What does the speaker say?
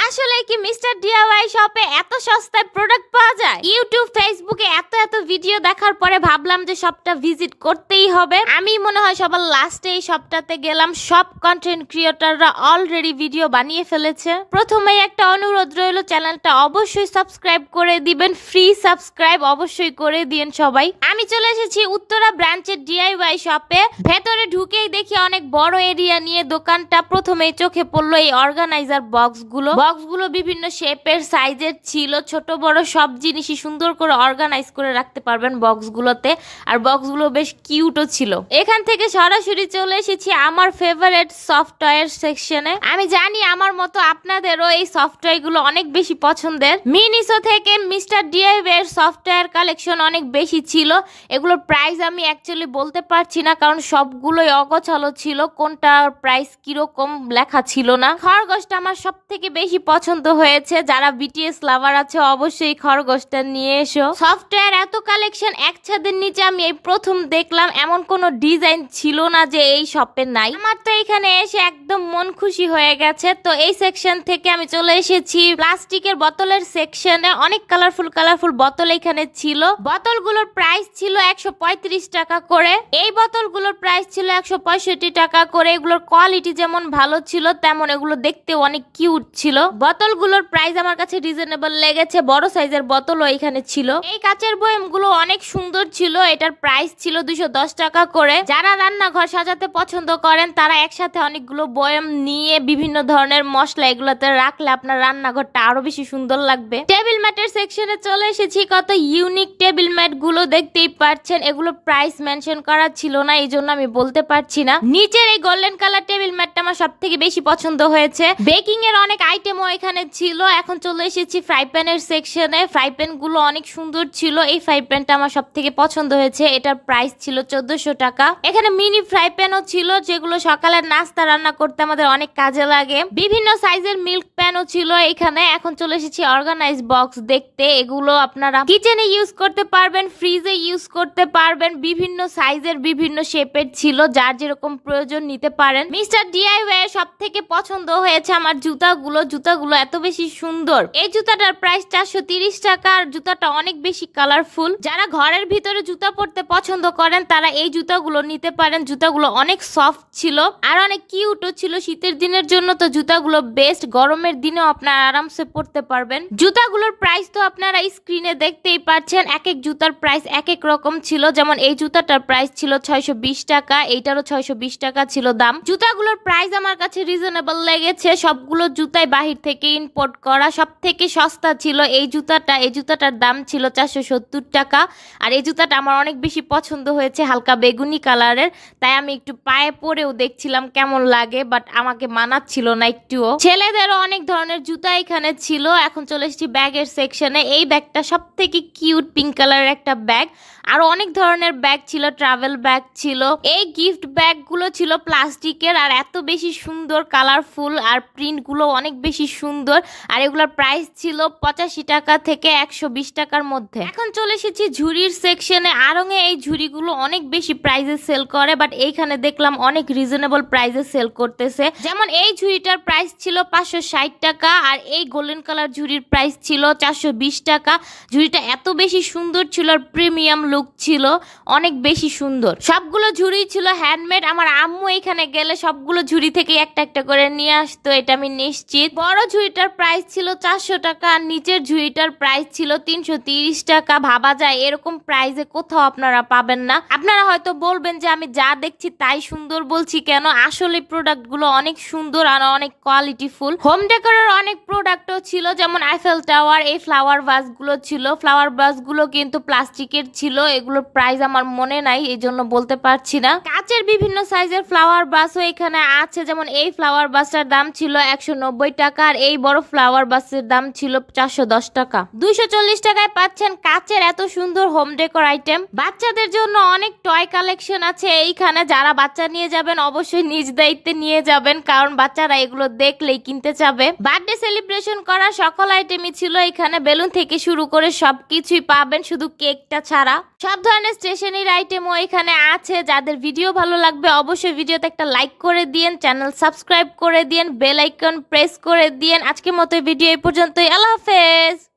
আসলে কি mister DIY শপে এত সস্তায় প্রোডাক্ট পাওয়া যায়? ইউটিউব ফেসবুকে এত ভিডিও দেখার পরে ভাবলাম যে শপটা ভিজিট করতেই হবে। আমি মনে হয় সবার লাস্টে এই শপটাতে গেলাম। সব কন্টেন্ট ক্রিয়েটররা অলরেডি ভিডিও বানিয়ে ফেলেছে। প্রথমেই একটা অনুরোধ রইল, চ্যানেলটা অবশ্যই সাবস্ক্রাইব করে দিবেন। ফ্রি সাবস্ক্রাইব অবশ্যই করে দিন সবাই। আমি চলে এসেছি উত্তরা ব্রাঞ্চের ডিআইওয়াই শপে। ভেতরে ঢুকেই দেখি অনেক বড় এরিয়া নিয়ে দোকানটা। প্রথমেই চোখে পড়লো এই অর্গানাইজার বক্সগুলো বিভিন্ন শেপের সাইজের ছিল। ছোট বড় সব জিনিসই সুন্দর করে অর্গানাইজ করে রাখতে পারবেন বক্সগুলোতে। আর বক্সগুলো বেশ কিউটও ছিল। এখান থেকে সরাসরি চলে এসেছি আমার ফেভারিট সফটওয়্যার সেকশনে। আমি জানি আমার মতো আপনাদেরও এই সফটওয়্যারগুলো অনেক বেশি পছন্দের। মিনিসো থেকে মিস্টার ডিআইওয়াই এর সফটওয়্যার কালেকশন অনেক বেশি ছিল। এগুলোর প্রাইস আমি অ্যাকচুয়ালি বলতে পারছি না, কারণ সবগুলোই অগোছালো ছিল। কোনটার প্রাইস কিরকম লেখা ছিল না। খরগোশটা আমার সব থেকে বেশি পছন্দ হয়েছে। যারা বিটিএস লাভার আছে অবশ্যই খরগোশটা নিয়ে এসো। সফটওয়্যার এত কালেকশন এক ছাদের নিচে আমি এই প্রথম দেখলাম। এমন কোন ডিজাইন ছিল না যে এই শপে নাই। আমার তো এখানে এসে একদম মন খুশি হয়ে গেছে। তো এই সেকশন থেকে আমি চলে এসেছি প্লাস্টিকের বোতলের সেকশনে। অনেক কালারফুল বোতল এখানে ছিল। বোতলগুলোর প্রাইস ছিল 135 টাকা করে। এই বোতলগুলোর প্রাইস ছিল 165 টাকা করে। এগুলোর কোয়ালিটি যেমন ভালো ছিল তেমন এগুলো দেখতে অনেক কিউট ছিল। বোতলগুলোর প্রাইস আমার কাছে রিজনেবল লেগেছে। বড় সাইজের বোতলও এখানে ছিল। এই কাচের বয়ামগুলো অনেক সুন্দর ছিল। এটার প্রাইস ছিল 210 টাকা করে। যারা রান্নাঘর সাজাতে পছন্দ করেন তারা একসাথে অনেকগুলো বয়াম নিয়ে বিভিন্ন ধরনের মশলা এগুলোতে রাখলে আপনার রান্নাঘরটা আরো বেশি সুন্দর লাগবে। টেবিল ম্যাটের সেকশনে চলে এসেছি। কত ইউনিক টেবিল ম্যাট গুলো দেখতেই পাচ্ছেন। এগুলো প্রাইস মেনশন করা ছিল না, এই জন্য আমি বলতে পারছি না। নিচের এই গোল্ডেন কালার টেবিল ম্যাটটা আমার সব থেকে বেশি পছন্দ হয়েছে। বেকিং এর অনেক আইটেমও এখানে ছিল। এখন চলে এসেছি ফ্রাই প্যানের সেকশনে। ফ্রাই প্যান গুলো অনেক সুন্দর ছিল। এই ফ্রাই প্যানটা আমার সব থেকে পছন্দ হয়েছে। এটার প্রাইস ছিল 1400 টাকা। এখানে মিনি ফ্রাই প্যানও ছিল, যেগুলো সকালের নাস্তা রান্না করতে আমাদের অনেক কাজে লাগে। বিভিন্ন সাইজের মিল্ক প্যানও ছিল এখানে। এখন চলে এসেছি অর্গানাইজ বক্স দেখতে। এগুলো আপনারা কিচেনে ইউজ করতে পারবেন, ফ্রিজে ইউজ করতে পারবেন। বিভিন্ন সাইজের বিভিন্ন শেপের ছিল, যার যেরকম প্রয়োজন নিতে পারেন। মিস্টার ডিআইওয়াই এর সব থেকে পছন্দ হয়েছে আমার জুতাগুলো এত বেশি সুন্দর। এই জুতাটার প্রাইস 430 টাকা। আর জুতাটা অনেক বেশি কালারফুল। যারা ঘরের ভিতরে জুতা পরতে পছন্দ করেন তারা এই জুতাগুলো নিতে পারেন। জুতাগুলো অনেক সফট ছিল আর অনেক কিউটও ছিল। শীতের দিনের জন্য তো জুতাগুলো বেস্ট। গরমের দিনেও আপনারা আরামসে পরতে পারবেন। জুতাগুলোর প্রাইস তো আপনারা স্ক্রিনে দেখতেই পাচ্ছেন। এক এক জুতার প্রাইস এক এক রকম ছিল। যেমন এই জুতাটার প্রাইস ছিল 620 টাকা, এইটারও 620 টাকা ছিল দাম। জুতাগুলোর প্রাইস আমার কাছে রিজনেবল লেগেছে। সবগুলো জুতাই বাহির থেকে ইম্পোর্ট করা। সব থেকে সস্তা ছিল এই জুতাটার দাম ছিল 470 টাকা। আর এই জুতাটা আমার অনেক বেশি পছন্দ হয়েছে, হালকা বেগুনি কালারের। তাই আমি একটু পায়ে পরেও দেখছিলাম কেমন লাগে, বাট আমাকে মানাচ্ছিল না একটুও। ছেলেদেরও অনেক ধরনের জুতা এখানে ছিল। এখন চলে এসেছি ব্যাগের সেকশনে। এই ব্যাগটা সব থেকে কিউট, পিঙ্ক কালারের একটা ব্যাগ। আরো অনেক ধরনের ব্যাগ ছিল, ট্রাভেল ব্যাগ ছিল। এই গিফট ব্যাগগুলো ছিল প্লাস্টিকের আর এত বেশি সুন্দর, কালারফুল। আর প্রিন্টগুলো অনেক বেশি সুন্দর। আর এগুলোর প্রাইস ছিল 85 টাকা থেকে 120 টাকার মধ্যে। এখন চলে এসেছি ঝুড়ির সেকশনে। আড়ংয়ে এই ঝুড়িগুলো অনেক বেশি প্রাইসে সেল করে, বাট এইখানে দেখলাম অনেক রিজনেবল প্রাইসে সেল করতেছে। যেমন এই ঝুড়িটার প্রাইস ছিল 560 টাকা। আর এই গোল্ডেন কালার ঝুড়ির প্রাইস ছিল 420 টাকা। ঝুড়িটা এত বেশি সুন্দর ছিল আর প্রিমিয়াম লুক ছিল, অনেক বেশি সুন্দর। সবগুলো ঝুড়ি ছিল হ্যান্ডমেড। আমার আম্মু এখানে গেলে সবগুলো ঝুড়ি থেকে একটা একটা করে নিয়ে আসতো, এটা আমি নিশ্চিত। বড় ঝুড়িটার প্রাইস ছিল 400 টাকা আর নিচের ঝুড়িটার প্রাইস ছিল 330 টাকা। ভাবা যায় এরকম প্রাইসে কোথাও আপনারা পাবেন না। আপনারা হয়তো বলবেন যে আমি যা দেখছি তাই সুন্দর বলছি কেন। আসলে প্রোডাক্টগুলো অনেক সুন্দর আর অনেক কোয়ালিটিফুল। হোম ডেকোরের অনেক প্রোডাক্টও ছিল, যেমন আইফেল টাওয়ার। এই ফ্লাওয়ার ভাসগুলো ছিল। ফ্লাওয়ার ভাসগুলো কিন্তু প্লাস্টিকের ছিল। এগুলোর প্রাইস আমার মনে নাই, এই জন্য বলতে পারছি না। কাচের বিভিন্ন সাইজের ফ্লাওয়ার ভাসও এখানে আছে। যেমন এই ফ্লাওয়ার ভাসটার দাম ছিল 190 টাকা আর এই বড় ফ্লাওয়ার ভাসের দাম ছিল 410 টাকা। 240 টাকায় পাচ্ছেন কাচের এত সুন্দর হোম ডেকোর আইটেম। বাচ্চাদের জন্য অনেক টয় কালেকশন আছে এইখানে। যারা বাচ্চা নিয়ে যাবেন অবশ্যই নিজ দায়িত্বে নিয়ে যাবেন, কারণ বাচ্চারা এগুলো দেখলেই কিনতে চাবে। বার্থডে সেলিব্রেশন করা সকল আইটেমই ছিল এখানে। বেলুন থেকে শুরু করে সবকিছুই পাবেন, শুধু কেকটা ছাড়া। সব ধরনের স্টেশনারি আইটেমও এখানে আছে। যাদের ভিডিও ভালো লাগবে অবশ্যই ভিডিওতে একটা লাইক করে দিয়েন, চ্যানেল সাবস্ক্রাইব করে দিয়েন, বেল আইকন প্রেস করে দিয়েন। আজকের মতো ভিডিও এই পর্যন্তই। আল্লাহ হাফেজ।